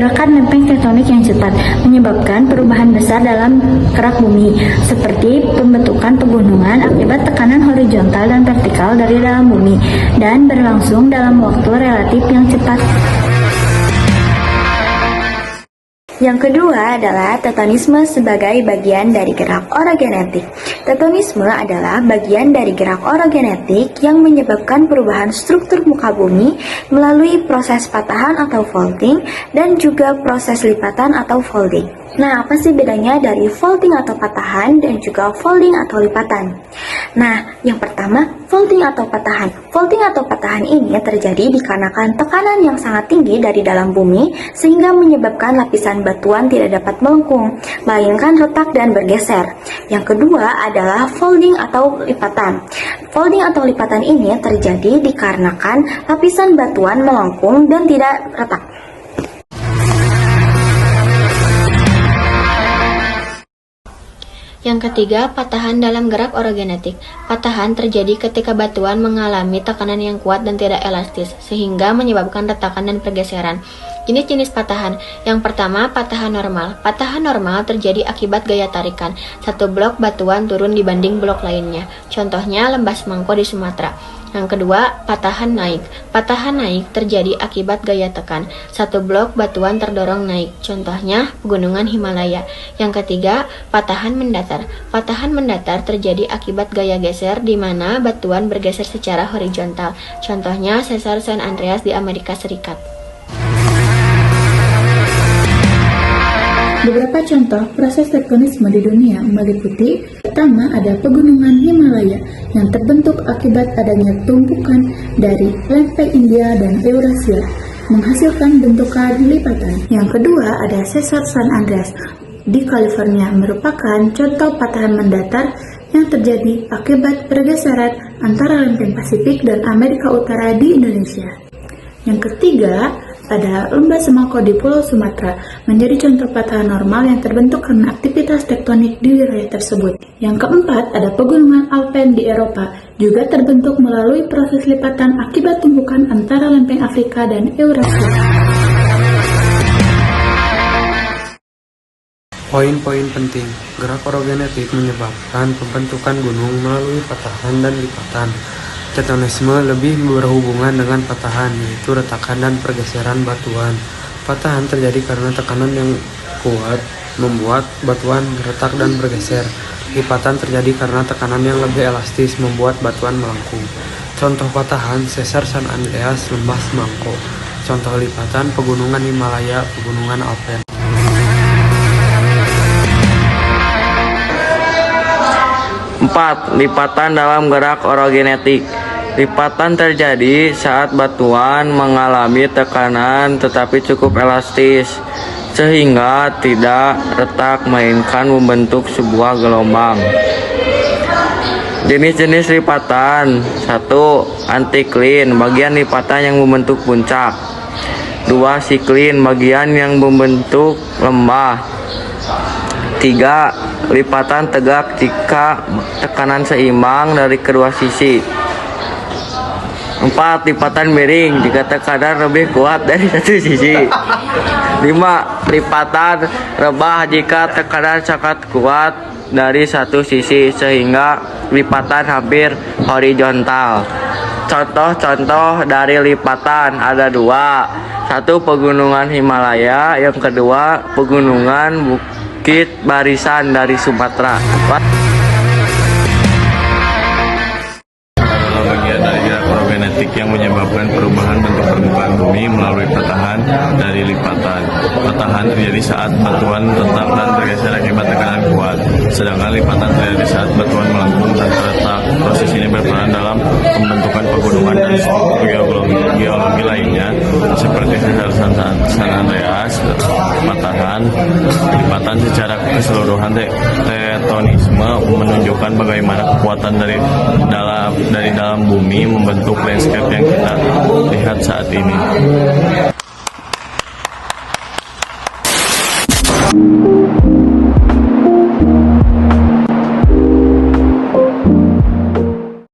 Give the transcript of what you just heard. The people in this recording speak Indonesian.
gerakan lempeng tektonik yang cepat menyebabkan perubahan besar dalam kerak bumi, seperti pembentukan pegunungan akibat tekanan horizontal dan vertikal dari dalam bumi, dan berlangsung dalam waktu relatif yang cepat. Yang kedua adalah tetonisme sebagai bagian dari gerak orogenetik. Tetonisme adalah bagian dari gerak orogenetik yang menyebabkan perubahan struktur muka bumi melalui proses patahan atau faulting dan juga proses lipatan atau folding. Nah, apa sih bedanya dari faulting atau patahan dan juga folding atau lipatan? Nah, yang pertama, faulting atau patahan. Faulting atau patahan ini terjadi dikarenakan tekanan yang sangat tinggi dari dalam bumi sehingga menyebabkan lapisan batuan tidak dapat melengkung, melainkan retak dan bergeser. Yang kedua adalah folding atau lipatan. Folding atau lipatan ini terjadi dikarenakan lapisan batuan melengkung dan tidak retak. Yang ketiga, patahan dalam gerak orogenetik. Patahan terjadi ketika batuan mengalami tekanan yang kuat dan tidak elastis, sehingga menyebabkan retakan dan pergeseran. Jenis-jenis patahan. Yang pertama, patahan normal. Patahan normal terjadi akibat gaya tarikan. Satu blok batuan turun dibanding blok lainnya. Contohnya lembah Semangko di Sumatera. Yang kedua, patahan naik. Patahan naik terjadi akibat gaya tekan. Satu blok batuan terdorong naik. Contohnya Pegunungan Himalaya. Yang ketiga, patahan mendatar. Patahan mendatar terjadi akibat gaya geser di mana batuan bergeser secara horizontal. Contohnya Sesar San Andreas di Amerika Serikat. Beberapa contoh proses tektonisme di dunia meliputi: pertama, ada pegunungan Himalaya yang terbentuk akibat adanya tumpukan dari lempeng India dan Eurasia, menghasilkan bentukan lipatan. Yang kedua, ada Sesar San Andreas di California, merupakan contoh patahan mendatar yang terjadi akibat pergeseran antara lempeng Pasifik dan Amerika Utara di Indonesia. Yang ketiga, ada lembah Semangko di Pulau Sumatera, menjadi contoh patahan normal yang terbentuk karena aktivitas tektonik di wilayah tersebut. Yang keempat, ada pegunungan Alpen di Eropa, juga terbentuk melalui proses lipatan akibat tumpukan antara lempeng Afrika dan Eurasia. Poin-poin penting. Gerak orogenetik menyebabkan pembentukan gunung melalui patahan dan lipatan. Tetonisme lebih berhubungan dengan patahan, yaitu retakan dan pergeseran batuan. Patahan terjadi karena tekanan yang kuat membuat batuan retak dan bergeser. Lipatan terjadi karena tekanan yang lebih elastis membuat batuan melengkung. Contoh patahan, Sesar San Andreas, lembah Semangko. Contoh lipatan, pegunungan Himalaya, pegunungan Alpen. Empat, lipatan dalam gerak orogenetik. Lipatan terjadi saat batuan mengalami tekanan tetapi cukup elastis, sehingga tidak retak melainkan membentuk sebuah gelombang. Jenis-jenis lipatan. 1. Antiklin, bagian lipatan yang membentuk puncak. 2. Siklin, bagian yang membentuk lembah. 3. Lipatan tegak jika tekanan seimbang dari kedua sisi. 4. Lipatan miring jika tekanan lebih kuat dari satu sisi. 5. Lipatan rebah jika tekanan sangat kuat dari satu sisi sehingga lipatan hampir horizontal. Contoh-contoh dari lipatan ada 2. 1. Pegunungan Himalaya. Yang kedua, pegunungan Bukit Barisan dari Sumatera. Yang menyebabkan perubahan bentuk permukaan bumi melalui patahan dari lipatan. Patahan terjadi saat batuan retak dan bergeser akibat tekanan kuat, sedangkan lipatan terjadi saat batuan melengkung dan terletak. Proses ini berperan dalam pembentukan pegunungan dan struktur geologi lainnya seperti Sesar San Andreas. Patahan lipatan secara keseluruhan tetonisme menunjukkan bagaimana kekuatan dari dalam bumi membentuk landscape yang kita lihat saat ini.